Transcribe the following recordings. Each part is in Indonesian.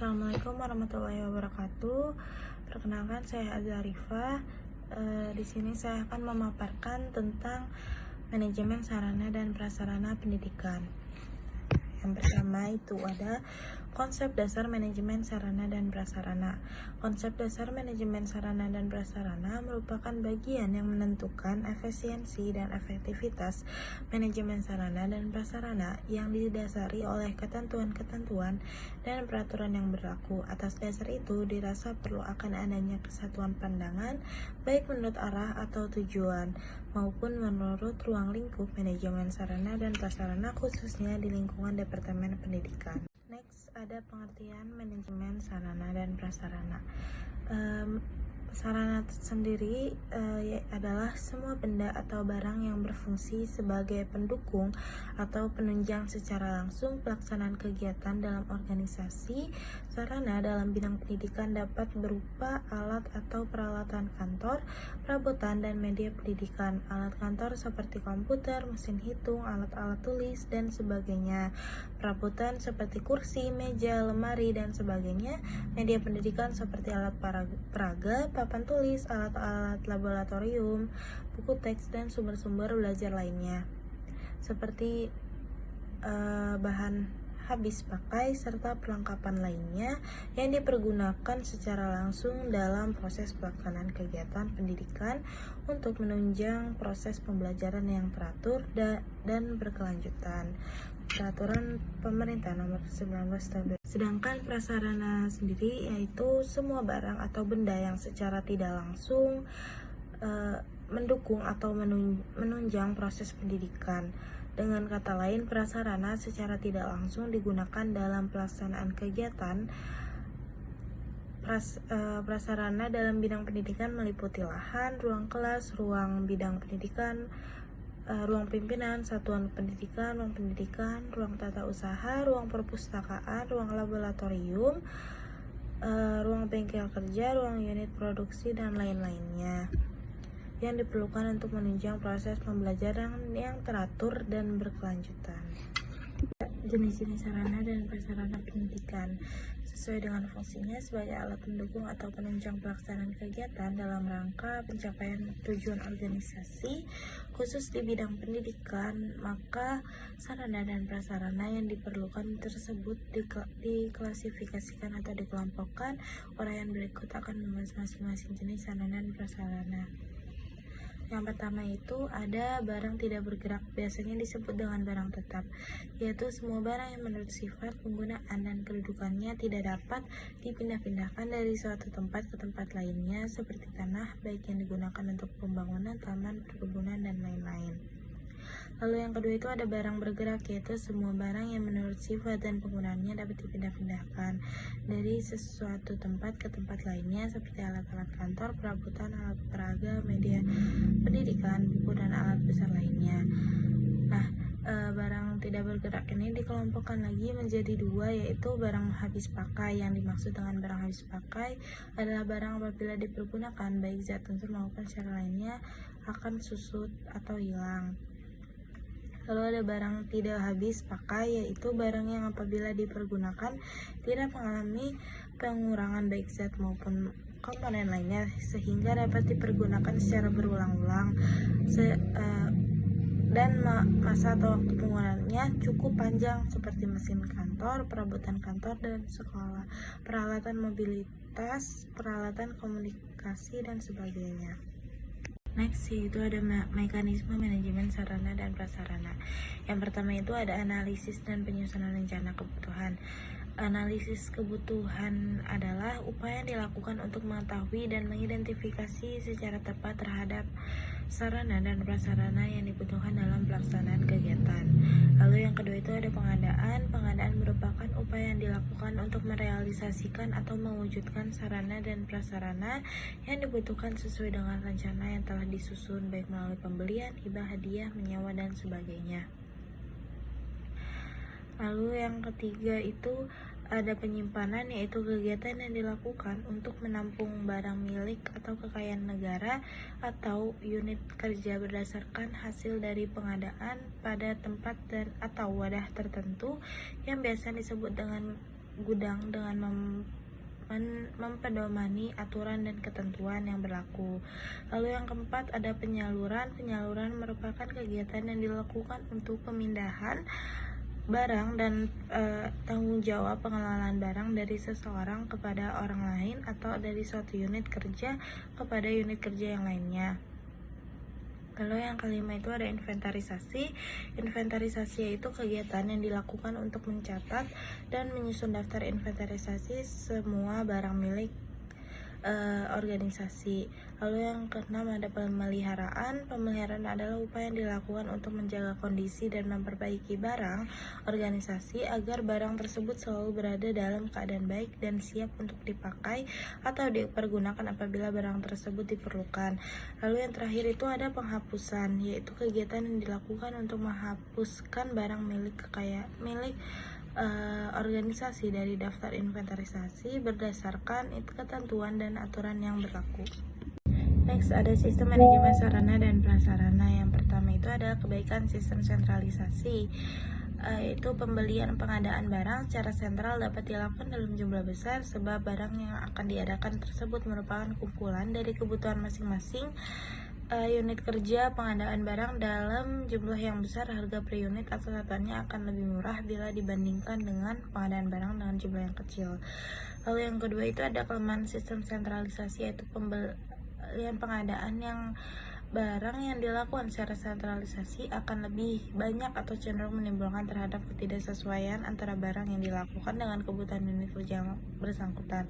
Assalamualaikum warahmatullahi wabarakatuh. Perkenalkan, saya Azarifah. Di sini saya akan memaparkan tentang manajemen sarana dan prasarana pendidikan. Yang pertama itu ada konsep dasar manajemen sarana dan prasarana. Konsep dasar manajemen sarana dan prasarana merupakan bagian yang menentukan efisiensi dan efektivitas manajemen sarana dan prasarana yang didasari oleh ketentuan-ketentuan dan peraturan yang berlaku. Atas dasar itu dirasa perlu akan adanya kesatuan pandangan baik menurut arah atau tujuan maupun menurut ruang lingkup manajemen sarana dan prasarana khususnya di lingkungan Departemen Pendidikan. Next, ada pengertian manajemen sarana dan prasarana. Sarana sendiri adalah semua benda atau barang yang berfungsi sebagai pendukung atau penunjang secara langsung pelaksanaan kegiatan dalam organisasi. Sarana dalam bidang pendidikan dapat berupa alat atau peralatan kantor, perabotan, dan media pendidikan. Alat kantor seperti komputer, mesin hitung, alat-alat tulis, dan sebagainya. Perabotan seperti kursi, meja, lemari, dan sebagainya. Media pendidikan seperti alat peraga, papan tulis, alat-alat laboratorium, buku teks, dan sumber-sumber belajar lainnya. Seperti bahan habis pakai serta perlengkapan lainnya yang dipergunakan secara langsung dalam proses pelaksanaan kegiatan pendidikan untuk menunjang proses pembelajaran yang teratur dan berkelanjutan. Peraturan Pemerintah Nomor 19 Tahun 2000. Sedangkan prasarana sendiri yaitu semua barang atau benda yang secara tidak langsung mendukung atau menunjang proses pendidikan. Dengan kata lain, prasarana secara tidak langsung digunakan dalam pelaksanaan kegiatan. Prasarana dalam bidang pendidikan meliputi lahan, ruang kelas, ruang bidang pendidikan, ruang pimpinan, satuan pendidikan, ruang tata usaha, ruang perpustakaan, ruang laboratorium, ruang bengkel kerja, ruang unit produksi, dan lain-lainnya yang diperlukan untuk menunjang proses pembelajaran yang teratur dan berkelanjutan. Jenis-jenis sarana dan prasarana pendidikan sesuai dengan fungsinya sebagai alat pendukung atau penunjang pelaksanaan kegiatan dalam rangka pencapaian tujuan organisasi khusus di bidang pendidikan, maka sarana dan prasarana yang diperlukan tersebut diklasifikasikan atau dikelompokkan. Uraian berikut akan membahas masing-masing jenis sarana dan prasarana. Yang pertama itu ada barang tidak bergerak, biasanya disebut dengan barang tetap, yaitu semua barang yang menurut sifat, penggunaan, dan kedudukannya tidak dapat dipindah-pindahkan dari suatu tempat ke tempat lainnya, seperti tanah, baik yang digunakan untuk pembangunan, taman, perkebunan, dan lain-lain. Lalu yang kedua itu ada barang bergerak, yaitu semua barang yang menurut sifat dan penggunaannya dapat dipindah-pindahkan dari sesuatu tempat ke tempat lainnya, seperti alat-alat kantor, perabotan, alat peraga, media pendidikan, buku, dan alat besar lainnya. Nah, barang tidak bergerak ini dikelompokkan lagi menjadi dua, yaitu barang habis pakai. Yang dimaksud dengan barang habis pakai adalah barang apabila dipergunakan baik zat unsur maupun secara lainnya akan susut atau hilang. Lalu ada barang tidak habis pakai, yaitu barang yang apabila dipergunakan tidak mengalami pengurangan baik zat maupun komponen lainnya sehingga dapat dipergunakan secara berulang-ulang dan masa atau waktu penggunaannya cukup panjang, seperti mesin kantor, perabotan kantor dan sekolah, peralatan mobilitas, peralatan komunikasi, dan sebagainya. Next, yaitu ada mekanisme manajemen sarana dan prasarana. Yang pertama itu ada analisis dan penyusunan rencana kebutuhan. Analisis kebutuhan adalah upaya yang dilakukan untuk mengetahui dan mengidentifikasi secara tepat terhadap sarana dan prasarana yang dibutuhkan dalam pelaksanaan kegiatan. Lalu yang kedua itu ada pengadaan. Pengadaan merupakan upaya yang dilakukan untuk merealisasikan atau mewujudkan sarana dan prasarana yang dibutuhkan sesuai dengan rencana yang telah disusun, baik melalui pembelian, hibah, hadiah, menyewa, dan sebagainya. Lalu yang ketiga itu ada penyimpanan, yaitu kegiatan yang dilakukan untuk menampung barang milik atau kekayaan negara atau unit kerja berdasarkan hasil dari pengadaan pada tempat dan atau wadah tertentu yang biasa disebut dengan gudang dengan mempedomani aturan dan ketentuan yang berlaku. Lalu yang keempat ada penyaluran. Penyaluran merupakan kegiatan yang dilakukan untuk pemindahan barang dan tanggung jawab pengelolaan barang dari seseorang kepada orang lain atau dari suatu unit kerja kepada unit kerja yang lainnya. Lalu yang kelima itu ada inventarisasi. Inventarisasi yaitu kegiatan yang dilakukan untuk mencatat dan menyusun daftar inventarisasi semua barang milik organisasi. Lalu yang keenam ada pemeliharaan. Pemeliharaan adalah upaya yang dilakukan untuk menjaga kondisi dan memperbaiki barang organisasi agar barang tersebut selalu berada dalam keadaan baik dan siap untuk dipakai atau dipergunakan apabila barang tersebut diperlukan. Lalu yang terakhir itu ada penghapusan, yaitu kegiatan yang dilakukan untuk menghapuskan barang milik organisasi dari daftar inventarisasi berdasarkan ketentuan dan aturan yang berlaku. Next ada sistem manajemen sarana dan prasarana. Yang pertama itu adalah kebaikan sistem sentralisasi, yaitu pembelian pengadaan barang secara sentral dapat dilakukan dalam jumlah besar sebab barang yang akan diadakan tersebut merupakan kumpulan dari kebutuhan masing-masing unit kerja. Pengadaan barang dalam jumlah yang besar, harga per unit atau satuannya akan lebih murah bila dibandingkan dengan pengadaan barang dengan jumlah yang kecil. Lalu yang kedua itu ada kelemahan sistem sentralisasi, yaitu pembelian pengadaan yang barang yang dilakukan secara sentralisasi akan lebih banyak atau cenderung menimbulkan terhadap ketidaksesuaian antara barang yang dilakukan dengan kebutuhan unit kerja bersangkutan.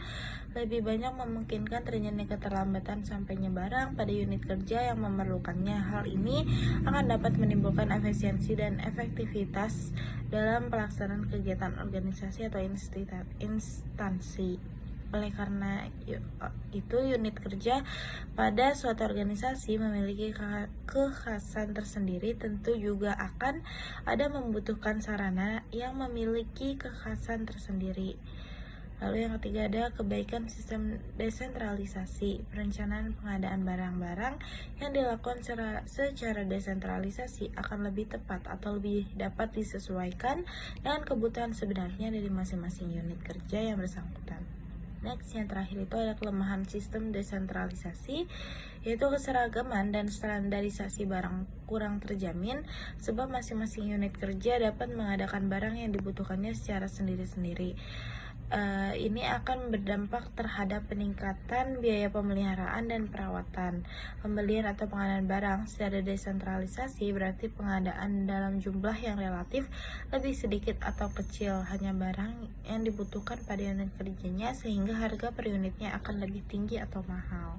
Lebih banyak memungkinkan terjadinya keterlambatan sampainya barang pada unit kerja yang memerlukannya. Hal ini akan dapat menimbulkan efisiensi dan efektivitas dalam pelaksanaan kegiatan organisasi atau instansi. Oleh karena itu, unit kerja pada suatu organisasi memiliki kekhasan tersendiri. Tentu juga akan ada membutuhkan sarana yang memiliki kekhasan tersendiri. Lalu yang ketiga ada kebaikan sistem desentralisasi. Perencanaan pengadaan barang-barang yang dilakukan secara desentralisasi akan lebih tepat atau lebih dapat disesuaikan dengan kebutuhan sebenarnya dari masing-masing unit kerja yang bersangkutan. Next, yang terakhir itu ada kelemahan sistem desentralisasi, yaitu keseragaman dan standarisasi barang kurang terjamin sebab masing-masing unit kerja dapat mengadakan barang yang dibutuhkannya secara sendiri-sendiri. Ini akan berdampak terhadap peningkatan biaya pemeliharaan dan perawatan. Pembelian atau pengadaan barang secara desentralisasi berarti pengadaan dalam jumlah yang relatif lebih sedikit atau kecil, hanya barang yang dibutuhkan pada unit kerjanya sehingga harga per unitnya akan lebih tinggi atau mahal.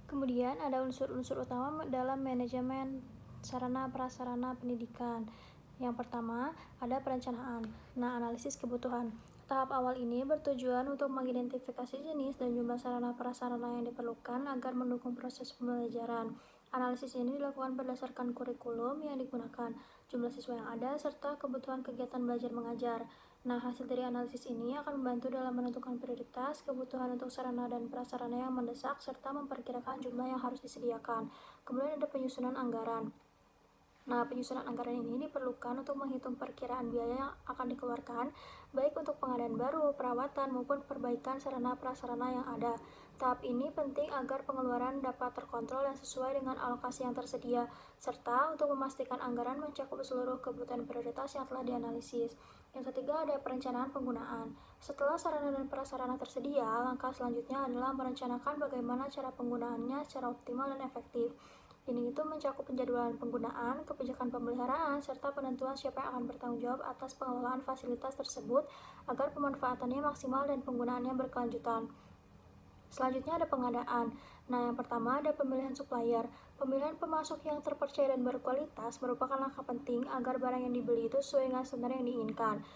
Kemudian ada unsur-unsur utama dalam manajemen sarana prasarana pendidikan. Yang pertama ada perencanaan. Analisis kebutuhan. Tahap awal ini bertujuan untuk mengidentifikasi jenis dan jumlah sarana prasarana yang diperlukan agar mendukung proses pembelajaran. Analisis ini dilakukan berdasarkan kurikulum yang digunakan, jumlah siswa yang ada, serta kebutuhan kegiatan belajar mengajar. Hasil dari analisis ini akan membantu dalam menentukan prioritas, kebutuhan untuk sarana dan prasarana yang mendesak, serta memperkirakan jumlah yang harus disediakan. Kemudian ada penyusunan anggaran. Penyusunan anggaran ini diperlukan untuk menghitung perkiraan biaya yang akan dikeluarkan, baik untuk pengadaan baru, perawatan, maupun perbaikan sarana prasarana yang ada. Tahap ini penting agar pengeluaran dapat terkontrol dan sesuai dengan alokasi yang tersedia, serta untuk memastikan anggaran mencakup seluruh kebutuhan prioritas yang telah dianalisis. Yang ketiga ada perencanaan penggunaan. Setelah sarana dan prasarana tersedia, langkah selanjutnya adalah merencanakan bagaimana cara penggunaannya secara optimal dan efektif. Ini itu mencakup penjadwalan penggunaan, kebijakan pemeliharaan, serta penentuan siapa yang akan bertanggung jawab atas pengelolaan fasilitas tersebut agar pemanfaatannya maksimal dan penggunaannya berkelanjutan. Selanjutnya ada pengadaan. Yang pertama ada pemilihan supplier. Pemilihan pemasok yang terpercaya dan berkualitas merupakan langkah penting agar barang yang dibeli itu sesuai dengan standar yang diinginkan.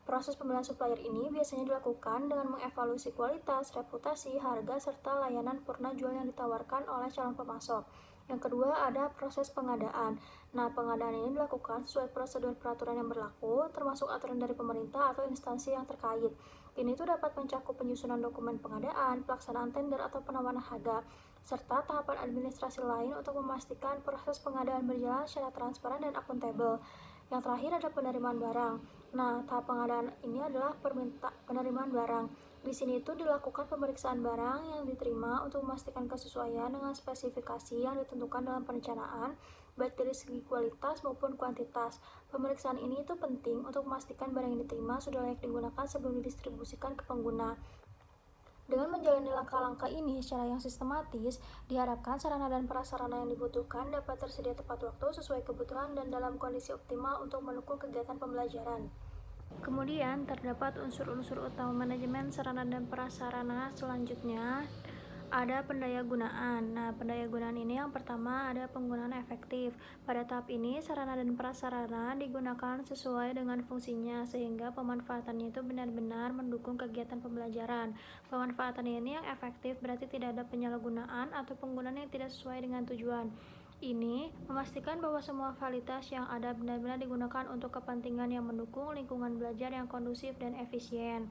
Proses pemilihan supplier ini biasanya dilakukan dengan mengevaluasi kualitas, reputasi, harga, serta layanan purna jual yang ditawarkan oleh calon pemasok. Yang kedua ada proses pengadaan. Pengadaan ini dilakukan sesuai prosedur peraturan yang berlaku, termasuk aturan dari pemerintah atau instansi yang terkait. Ini itu dapat mencakup penyusunan dokumen pengadaan, pelaksanaan tender atau penawaran harga, serta tahapan administrasi lain untuk memastikan proses pengadaan berjalan secara transparan dan akuntabel. Yang terakhir ada penerimaan barang. Nah, tahap pengadaan ini adalah penerimaan barang. Di sini itu dilakukan pemeriksaan barang yang diterima untuk memastikan kesesuaian dengan spesifikasi yang ditentukan dalam perencanaan, baik dari segi kualitas maupun kuantitas. Pemeriksaan ini itu penting untuk memastikan barang yang diterima sudah layak digunakan sebelum didistribusikan ke pengguna. Dengan menjalani langkah-langkah ini secara yang sistematis, diharapkan sarana dan prasarana yang dibutuhkan dapat tersedia tepat waktu sesuai kebutuhan dan dalam kondisi optimal untuk mendukung kegiatan pembelajaran. Kemudian, terdapat unsur-unsur utama manajemen sarana dan prasarana selanjutnya. Ada pendayagunaan. Nah, pendayagunaan ini yang pertama ada penggunaan efektif. Pada tahap ini, sarana dan prasarana digunakan sesuai dengan fungsinya sehingga pemanfaatannya itu benar-benar mendukung kegiatan pembelajaran. Pemanfaatan ini yang efektif berarti tidak ada penyalahgunaan atau penggunaan yang tidak sesuai dengan tujuan. Ini memastikan bahwa semua fasilitas yang ada benar-benar digunakan untuk kepentingan yang mendukung lingkungan belajar yang kondusif dan efisien.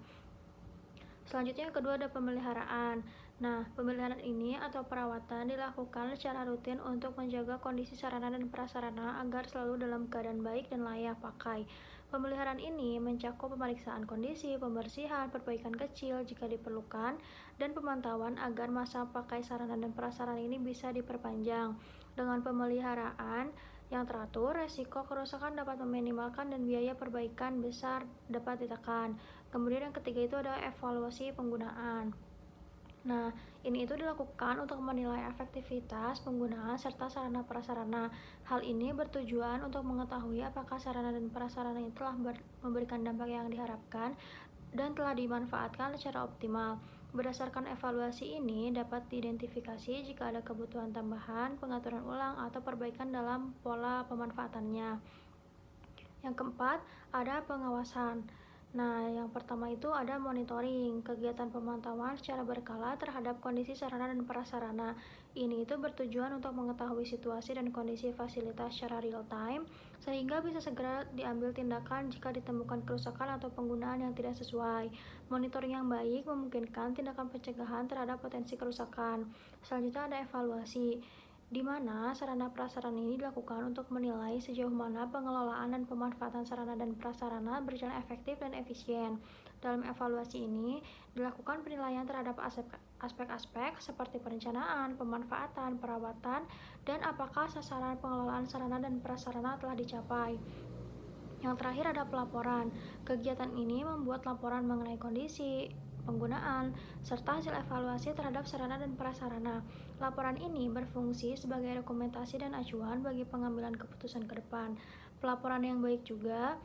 Selanjutnya yang kedua ada pemeliharaan. Nah, pemeliharaan ini atau perawatan dilakukan secara rutin untuk menjaga kondisi sarana dan prasarana agar selalu dalam keadaan baik dan layak pakai. Pemeliharaan ini mencakup pemeriksaan kondisi, pembersihan, perbaikan kecil jika diperlukan, dan pemantauan agar masa pakai sarana dan prasarana ini bisa diperpanjang. Dengan pemeliharaan yang teratur, resiko kerusakan dapat meminimalkan dan biaya perbaikan besar dapat ditekan. Kemudian yang ketiga itu ada evaluasi penggunaan. Nah, ini itu dilakukan untuk menilai efektivitas penggunaan serta sarana prasarana. Hal ini bertujuan untuk mengetahui apakah sarana dan prasarana itu telah memberikan dampak yang diharapkan dan telah dimanfaatkan secara optimal. Berdasarkan evaluasi ini dapat diidentifikasi jika ada kebutuhan tambahan, pengaturan ulang, atau perbaikan dalam pola pemanfaatannya. Yang keempat, ada pengawasan. Nah, yang pertama itu ada monitoring, kegiatan pemantauan secara berkala terhadap kondisi sarana dan prasarana. Ini itu bertujuan untuk mengetahui situasi dan kondisi fasilitas secara real time, sehingga bisa segera diambil tindakan jika ditemukan kerusakan atau penggunaan yang tidak sesuai. Monitoring yang baik memungkinkan tindakan pencegahan terhadap potensi kerusakan. Selanjutnya ada evaluasi, di mana sarana prasarana ini dilakukan untuk menilai sejauh mana pengelolaan dan pemanfaatan sarana dan prasarana berjalan efektif dan efisien. Dalam evaluasi ini, dilakukan penilaian terhadap aspek-aspek seperti perencanaan, pemanfaatan, perawatan, dan apakah sasaran pengelolaan sarana dan prasarana telah dicapai. Yang terakhir ada pelaporan. Kegiatan ini membuat laporan mengenai kondisi, penggunaan, serta hasil evaluasi terhadap sarana dan prasarana. Laporan ini berfungsi sebagai dokumentasi dan acuan bagi pengambilan keputusan ke depan. Pelaporan yang baik juga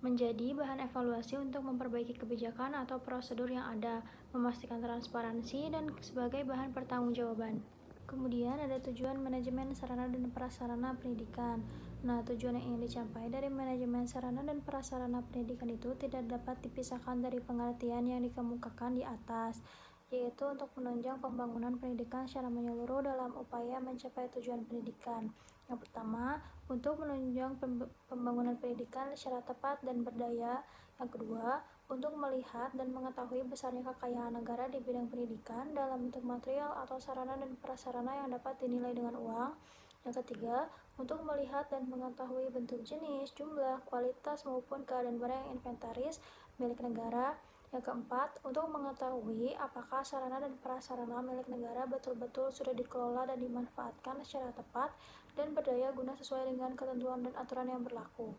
menjadi bahan evaluasi untuk memperbaiki kebijakan atau prosedur yang ada, memastikan transparansi, dan sebagai bahan pertanggungjawaban. Kemudian ada tujuan manajemen sarana dan prasarana pendidikan. Nah, tujuan yang ingin dicapai dari manajemen sarana dan prasarana pendidikan itu tidak dapat dipisahkan dari pengertian yang dikemukakan di atas, yaitu untuk menunjang pembangunan pendidikan secara menyeluruh dalam upaya mencapai tujuan pendidikan. Yang pertama, untuk menunjang pembangunan pendidikan secara tepat dan berdaya. Yang kedua, untuk melihat dan mengetahui besarnya kekayaan negara di bidang pendidikan dalam bentuk material atau sarana dan prasarana yang dapat dinilai dengan uang. Yang ketiga, untuk melihat dan mengetahui bentuk jenis, jumlah, kualitas, maupun keadaan barang yang inventaris milik negara. Yang keempat, untuk mengetahui apakah sarana dan prasarana milik negara betul-betul sudah dikelola dan dimanfaatkan secara tepat dan berdaya guna sesuai dengan ketentuan dan aturan yang berlaku.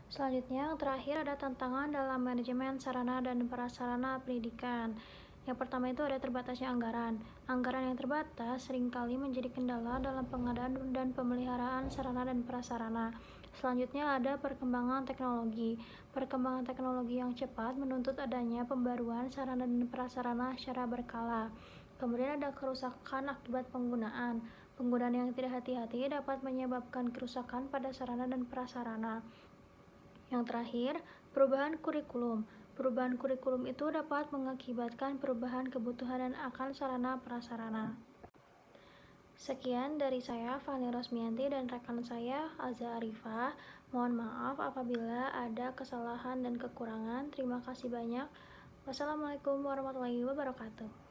Selanjutnya, yang terakhir ada tantangan dalam manajemen sarana dan prasarana pendidikan. Yang pertama itu ada terbatasnya anggaran. Anggaran yang terbatas seringkali menjadi kendala dalam pengadaan dan pemeliharaan sarana dan prasarana. Selanjutnya ada perkembangan teknologi. Perkembangan teknologi yang cepat menuntut adanya pembaruan sarana dan prasarana secara berkala. Kemudian ada kerusakan akibat penggunaan. Penggunaan yang tidak hati-hati dapat menyebabkan kerusakan pada sarana dan prasarana. Yang terakhir, perubahan kurikulum. Perubahan kurikulum itu dapat mengakibatkan perubahan kebutuhan dan akan sarana prasarana. Sekian dari saya, Fani Rosmianti, dan rekan saya, Azza Arifah. Mohon maaf apabila ada kesalahan dan kekurangan. Terima kasih banyak. Wassalamualaikum warahmatullahi wabarakatuh.